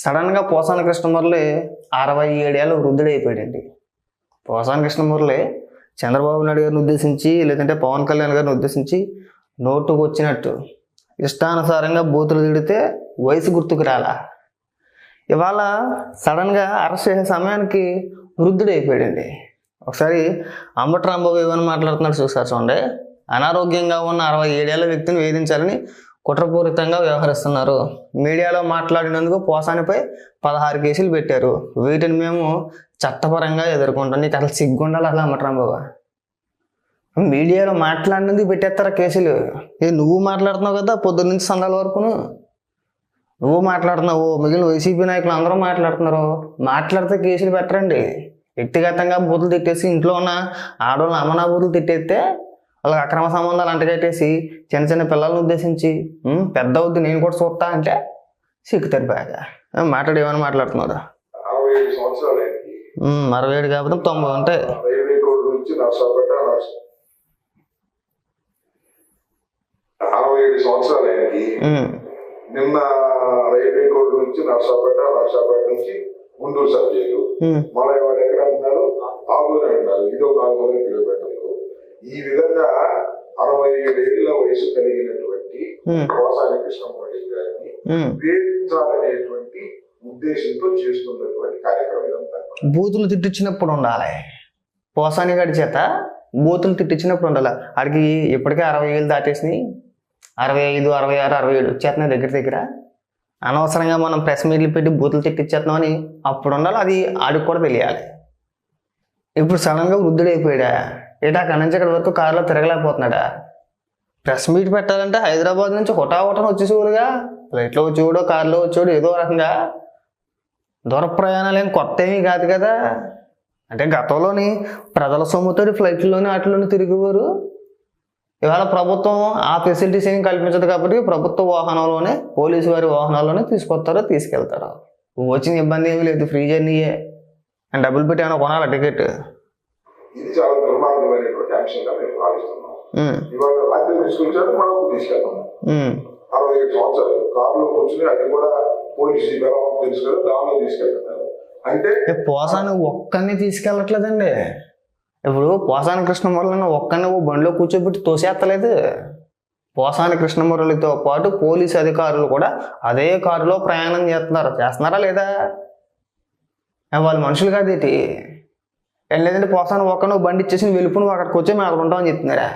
సడన్గా పోసాని కృష్ణమురళి 67 ఏళ్ళ వృద్ధుడైపోయాడండి. పోసాని కృష్ణమురళి చంద్రబాబు నాయుడు గారిని ఉద్దేశించి లేదంటే పవన్ కళ్యాణ్ గారిని ఉద్దేశించి నోటుకు వచ్చినట్టు ఇష్టానుసారంగా బూతులు తిడితే వయసు గుర్తుకు రాలా. ఇవాళ సడన్గా అరెస్ట్ చేసే సమయానికి వృద్ధుడైపోయాడండి. ఒకసారి అంబటి రాంబాబు ఏమని మాట్లాడుతున్నాడు చూసారు చూడండి. అనారోగ్యంగా ఉన్న 67 ఏళ్ళ వ్యక్తిని వేధించాలని కుట్రపూరితంగా వ్యవహరిస్తున్నారు. మీడియాలో మాట్లాడినందుకు పోసానిపై 16 కేసులు పెట్టారు. వీటిని మేము చట్టపరంగా ఎదుర్కొంటాం. నీకు అసలు సిగ్గుండాలి అసలు అంబటి రాంబాబు. మీడియాలో మాట్లాడినందుకు పెట్టేస్తారా కేసులు? నువ్వు మాట్లాడుతున్నావు కదా పొద్దున్న నుంచి సందాల వరకును. నువ్వు మాట్లాడుతున్నావు, మిగిలిన వైసీపీ నాయకులు అందరూ మాట్లాడుతున్నారు. మాట్లాడితే కేసులు పెట్టరండి. వ్యక్తిగతంగా బూతులు తిట్టేసి ఇంట్లో ఉన్న ఆడవాళ్ళని అమ్మనా బూతులు తిట్టేస్తే వాళ్ళకి అక్రమ సంబంధాలు అంటగట్టేసి చిన్న చిన్న పిల్లలను ఉద్దేశించి పెద్ద అవుద్ది నేను కూడా చూస్తా అంటే సిక్కుతారు బాగా మాట్లాడి ఏమని మాట్లాడుతున్నారు. 67 కాబట్టి 90 ఉంటాయి. నిన్న రైల్వే కోడ్ నుంచి నర్సాపేట నుంచి గుంటూరు సబ్జెక్టు మళ్ళీ వాళ్ళు ఎక్కడ అంటున్నారు ఆగూరు అంటున్నారు. ఇదో 400 కిలోమీటర్లు. ఈ విధంగా 67 ఏళ్ల వయసు కలిగినటువంటి పోసాని కృష్ణమురళి గారిని వేధించాలనేటువంటి ఉద్దేశంతో చేస్తున్నటువంటి కార్యక్రమం ఇదంతా. బూతులు తిట్టించినప్పుడు ఉండాలి. పోసాని గారి చేత బూతులు తిట్టించినప్పుడు ఉండాలి. ఆడికి ఇప్పటికే 60 ఏళ్ళు దాటేసినాయి. 65, 66, 67 వచ్చేస్తున్నాయి దగ్గర. అనవసరంగా మనం ప్రెస్ మీట్లు పెట్టి బూతులు తిట్టించేస్తున్నామని అప్పుడు ఉండాలి. అది ఆడికి కూడా తెలియాలి. ఇప్పుడు సడన్గా వృద్ధుడైపోయాడా? అక్కడి నుంచి ఇక్కడ వరకు కారులో తిరగలేకపోతున్నాడా? ప్రెస్ మీట్ పెట్టాలంటే హైదరాబాద్ నుంచి హుటాహుటన వచ్చేసేవాడుగా. ఫ్లైట్లో వచ్చేవాడు, కారులో వచ్చేవాడు, ఏదో రకంగా. దూర ప్రయాణాలు ఏం కొత్త ఏమీ కాదు కదా. అంటే గతంలోని ప్రజల సొమ్ముతో ఫ్లైట్లోని వాటిలోని తిరిగేవారు. ఇవాళ ప్రభుత్వం ఆ ఫెసిలిటీస్ ఏం కల్పించదు కాబట్టి ప్రభుత్వ వాహనంలోనే, పోలీసు వారి వాహనాల్లోనే తీసుకొస్తారో తీసుకెళ్తారు. వచ్చిన ఇబ్బంది ఏమీ లేదు. ఫ్రీ జర్నీయే. అండ్ డబ్బులు పెట్టి ఏమైనా కొనాలి టికెట్. ఇది చాలా దుర్మార్గమైనటువంటి అంశంగా మేము భావిస్తున్నాం. ఇవాళ రాత్రి తీసుకొచ్చారు, మనం తీసుకెళ్తాం. 67 సంవత్సరాలు కారులో కూర్చుని అది కూడా పోలీసు బలం తెలుసు కదా, దానిలో తీసుకెళ్తున్నారు. అంటే పోసాని ఒక్కరిని తీసుకెళ్ళట్లేదండి. ఇప్పుడు పోసాని కృష్ణమురళిని ఒక్కరిని బండిలో కూర్చోబెట్టి తోసేత్తలేదు. పోసాని కృష్ణమురళితో పాటు పోలీసు అధికారులు కూడా అదే కారులో ప్రయాణం చేస్తున్నారా లేదా? వాళ్ళు మనుషులు కాదేటి? లేదంటే పోసాని ఒక్కను బండి ఇచ్చేసి వెళ్ళిపోయి నువ్వు అక్కడికి వచ్చి మేము అక్కడ ఉంటామని చెప్తున్నారా?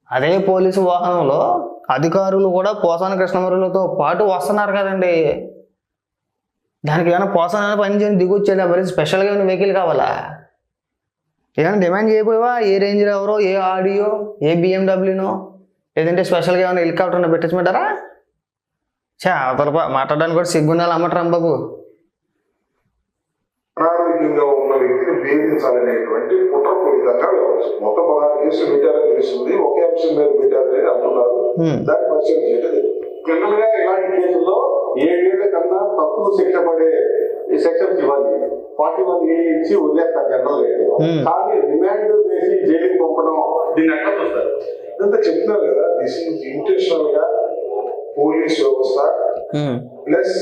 అదే పోలీసు వాహనంలో అధికారులు కూడా పోసాని కృష్ణమురళితో పాటు వస్తున్నారు కదండి. దానికి ఏమైనా పోసాని పని చేయని దిగొచ్చేదా? మరి స్పెషల్గా ఏమైనా వెహికల్ కావాలా? ఏమైనా డిమాండ్ చేయబోయేవా? ఏ రేంజ్ ఎవరో, ఏ ఆడియో, ఏ బిఎండబ్ల్యూనో, లేదంటే స్పెషల్గా ఏమైనా హెలికాప్టర్ని పెట్టించమంటారా? అవతల మాట్లాడడానికి కూడా సిగ్గుండాలి అంబటి రాంబాబు. అనారోగ్యంగా ఉన్న వ్యక్తిని వేధించాలనేటువంటి కుట్రపూరితంగా వ్యవహరిస్తుంది. మొత్తం 16 కేసులు పెట్టారని తెలుస్తుంది. ఒకే అంశం మీద పెట్టారనేది అంటున్నారు. దాన్ని పరిశీలన చేయడం జరుగుతుంది. జనరల్ గా ఇలాంటి కేసుల్లో 7 ఏళ్ల కన్నా తక్కువ శిక్ష పడే సెక్షన్స్ ఇవ్వాలి. 41A ఇచ్చి వదిలేస్తారు జనరల్ గా. కానీ రిమాండ్ వేసి జైలుకి పంపడం దీన్ని ఎట్లా చూస్తారు? ఇదంతా చెప్తున్నారు కదా, దిస్ ఇస్ ఇంటెన్షనల్ గా పోలీస్ వ్యవస్థ ప్లస్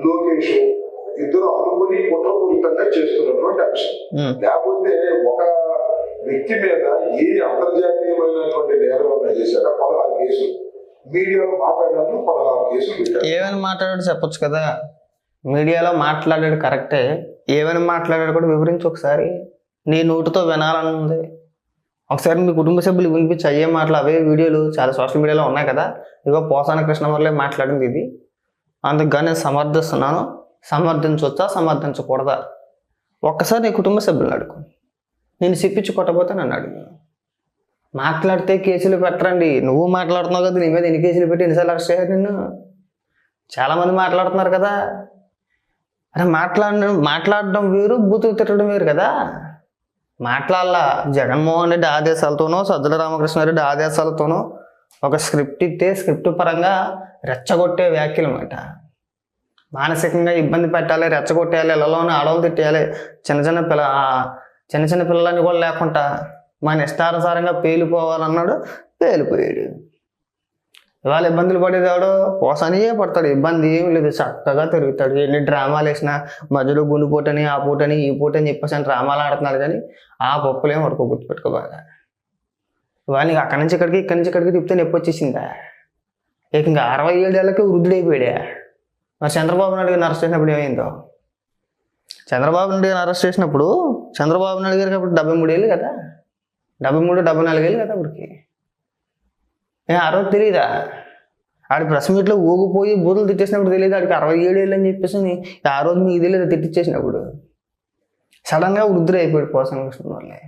లోకేష్ ఇద్దరు అనుకుని కుట్రపూరితంగా చేస్తున్నటువంటి అంశం. లేకపోతే ఒక వ్యక్తి మీద ఏ అంతర్జాతీయమైనటువంటి నేరం చేశాక 16 కేసులు, మీడియాలో మాట్లాడినప్పుడు 16 కేసులు పెట్టారు. ఏమైనా మాట్లాడాడు చెప్పొచ్చు కదా. మీడియాలో మాట్లాడాడు కరెక్టే. ఏమైనా మాట్లాడాడు కూడా వివరించి ఒకసారి. నీ నోటితో వినాలని ఉంది. ఒకసారి మీ కుటుంబ సభ్యులు వినిపించి అయ్యే మాటలు, అవే వీడియోలు చాలా సోషల్ మీడియాలో ఉన్నాయి కదా. ఇదిగో పోసాని కృష్ణమురళి మాట్లాడింది ఇది, అందుకుగా నేను సమర్థిస్తున్నాను. సమర్థించవచ్చా సమర్థించకూడదా? ఒక్కసారి నీ కుటుంబ సభ్యులను అడుగు. నేను చెప్పించి కొట్టబోతే నన్ను అడుగు. మాట్లాడితే కేసులు పెట్టరండి. నువ్వు మాట్లాడుతున్నావు కదా, నీ మీద ఎన్ని కేసులు పెట్టి ఎన్నిసార్లు అరెస్ట్ చేయాలి నిన్ను? చాలామంది మాట్లాడుతున్నారు కదా. అరే మాట్లాడడం వేరు, బూతులు తిట్టడం వేరు కదా. మాట్లాడాలా. జగన్మోహన్ రెడ్డి ఆదేశాలతోనో, సజ్జల రామకృష్ణారెడ్డి ఆదేశాలతోనో ఒక స్క్రిప్ట్ ఇస్తే స్క్రిప్ట్ పరంగా రెచ్చగొట్టే వ్యాఖ్యలు అన్నమాట. మానసికంగా ఇబ్బంది పెట్టాలి, రెచ్చగొట్టేయాలి, ఇళ్ళలోనే ఆడవాళ్ళు తిట్టేయాలి. చిన్న చిన్న పిల్లలని కూడా లేకుండా మన ఇష్టానుసారంగా పేలిపోవాలన్నాడు, పేలిపోయాడు. ఇవాళ ఇబ్బందులు పడేది ఎవడో పోసానియే పడతాడు, ఇబ్బంది ఏమి లేదు, చక్కగా తిరుగుతాడు. ఎన్ని డ్రామాలు వేసినా మధ్యలో గుండు పూటని ఆ పూటని ఈ పూటని చెప్పేసి అని డ్రామాలు ఆడుతున్నాడు, కానీ ఆ పప్పులేం వరకు గుర్తుపెట్టుకోబాగా. ఇవాళ నీకు అక్కడి నుంచి ఇక్కడికి ఇక్కడి నుంచి ఇక్కడికి తిప్పితే నొప్పి వచ్చేసిందా? ఇంకా 67 ఏళ్ళకి వృద్ధుడైపోయాడా? మరి చంద్రబాబు నాయుడు గారిని అరెస్ట్ చేసినప్పుడు ఏమైందో? చంద్రబాబు నాయుడు గారిని అరెస్ట్ చేసినప్పుడు చంద్రబాబు నాయుడు గారికి అప్పుడు 73 ఏళ్ళు కదా, 73, 74 ఏళ్ళు కదా అప్పటికి. ఆ రోజు తెలియదా? ఆడి ప్రెస్ మీట్లో ఊగిపోయి బూతులు తిట్టేసినప్పుడు తెలియదు ఆడికి 67 ఏళ్ళు అని చెప్పేసి ఆ రోజు మీకు తెలియదు తిట్టించేసినప్పుడు. సడన్గా వృద్ధుడు అయిపోయాడు పోసాని కృష్ణ వల్లే.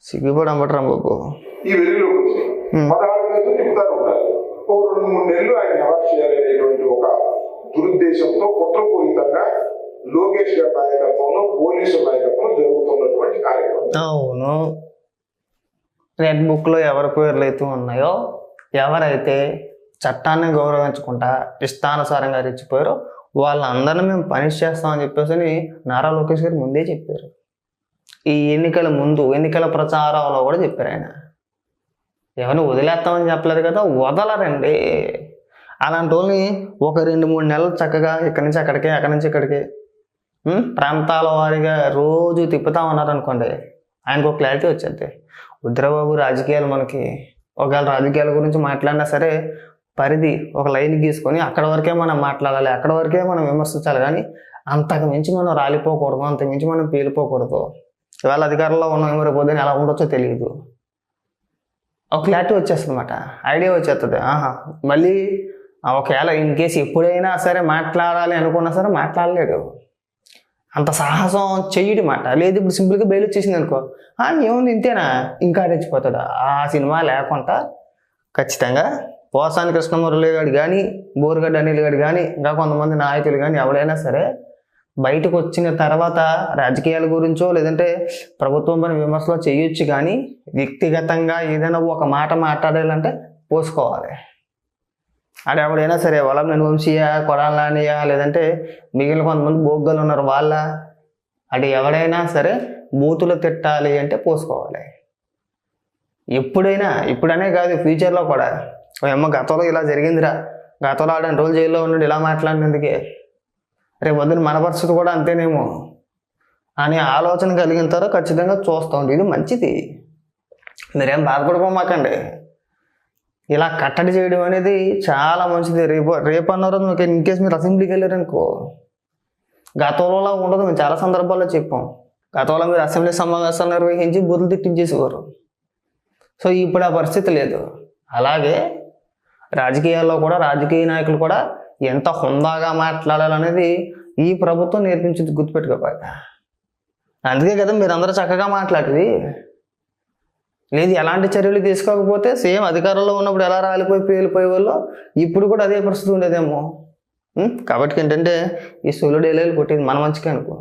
సిగ్గుపడి అంబటరా బాబు. ఈ వెలుగులోకి వచ్చి 16 నెలలు తిప్పుతారు ఉంటారు. ఒక 2-3 నెలలు ఆయన అరెస్ట్ చేయాలనేటువంటి ఒక దురుద్దేశంతో కుట్రపూరితంగా లోకేష్ గారి నాయకత్వంలో పోలీసుల నాయకత్వం జరుగుతున్నటువంటి కార్యక్రమం. అవును, రెడ్ బుక్లో ఎవరి పేర్లు అయితే ఉన్నాయో, ఎవరైతే చట్టాన్ని గౌరవించకుండా ఇష్టానుసారంగా రెచ్చిపోయారో వాళ్ళందరినీ మేము పనిష్ చేస్తామని చెప్పేసి నారా లోకేష్ గారు ముందే చెప్పారు. ఈ ఎన్నికల ముందు ఎన్నికల ప్రచారంలో కూడా చెప్పారు ఆయన. ఎవరిని వదిలేస్తామని చెప్పలేదు కదా, వదలరండి. అలాంటి వాళ్ళని ఒక 2-3 నెలలు చక్కగా ఇక్కడి నుంచి అక్కడికి అక్కడి నుంచి ఇక్కడికి ప్రాంతాల వారీగా రోజు తిప్పుతా ఉన్నారనుకోండి, ఆయనకు ఒక క్లారిటీ వచ్చేది. ఉద్రబాబు రాజకీయాలు మనకి ఒకవేళ రాజకీయాల గురించి మాట్లాడినా సరే పరిధి ఒక లైన్ గీసుకొని అక్కడ వరకే మనం మాట్లాడాలి, అక్కడ వరకే మనం విమర్శించాలి, కానీ అంతకు మించి మనం రాలిపోకూడదు, అంతకు మించి మనం పేలిపోకూడదు. ఇవాళ అధికారంలో ఉన్నాం, మరి పొద్దున్న ఎలా ఉండొచ్చో తెలియదు. ఒక క్లారిటీ వచ్చేస్తుంది అన్నమాట, ఐడియా వచ్చేస్తుంది. మళ్ళీ ఒకవేళ ఇన్ కేసు ఎప్పుడైనా సరే మాట్లాడాలి అనుకున్నా సరే మాట్లాడలేడు, అంత సాహసం చెయ్యడు మాట. లేదు ఇప్పుడు సింపుల్గా బెయిల్ వచ్చేసింది అనుకో, ఏముంది ఇంతేనా, ఇంకా రెచ్చిపోతాడు. ఆ సినిమా లేకుండా ఖచ్చితంగా పోసాని కృష్ణమురళి గారు కానీ, బోరుగడ్డ అనిల్ గారు కానీ, ఇంకా కొంతమంది నాయకులు కానీ ఎవరైనా సరే బయటకు వచ్చిన తర్వాత రాజకీయాల గురించో లేదంటే ప్రభుత్వం పైన విమర్శలో చేయొచ్చు, కానీ వ్యక్తిగతంగా ఏదైనా ఒక మాట మాట్లాడాలంటే పోసుకోవాలి. ఆడ ఎవడైనా సరే వలంనేని వంశీయ, కొడాలి నానియా, లేదంటే మిగిలిన కొంతమంది బోగ్గలు ఉన్నారు వాళ్ళ, అది ఎవడైనా సరే బూతులు తిట్టాలి అంటే పోసుకోవాలి. ఎప్పుడైనా, ఇప్పుడనే కాదు ఫ్యూచర్లో కూడా. గతంలో ఇలా జరిగిందిరా, గతంలో ఆడ రోజులు జైల్లో ఉన్నాడు ఇలా మాట్లాడినందుకే, రేపు వద్దున మన పరిస్థితి కూడా అంతేనేమో అనే ఆలోచన కలిగిన తర్వాత ఖచ్చితంగా చూస్తాం. ఇది మంచిది, మీరేం బాధపడిపోమాకండి. ఇలా కట్టడి చేయడం అనేది చాలా మంచిది. రేపు అన్నారు మీకు ఇన్ కేసు మీరు అసెంబ్లీకి వెళ్ళారనుకో, గతంలో ఉండదు. మేము చాలా సందర్భాల్లో చెప్పాం, గతంలో మీరు అసెంబ్లీ సమావేశాలు నిర్వహించి బుర్రలు తిట్టించేసేవారు. సో ఇప్పుడు ఆ పరిస్థితి లేదు. అలాగే రాజకీయాల్లో కూడా రాజకీయ నాయకులు కూడా ఎంత హుందాగా మాట్లాడాలనేది ఈ ప్రభుత్వం నేర్పించింది, గుర్తుపెట్టుకోబాగా. అందుకే కదా మీరు అందరూ చక్కగా మాట్లాడేది. లేదు ఎలాంటి చర్యలు తీసుకోకపోతే సేమ్ అధికారంలో ఉన్నప్పుడు ఎలా రాలిపోయి పేలిపోయే వాళ్ళు ఇప్పుడు కూడా అదే పరిస్థితి ఉండేదేమో. కాబట్టి ఏంటంటే ఈ సోలో డైలాగులు కొట్టేది మన మంచిగా అనుకో.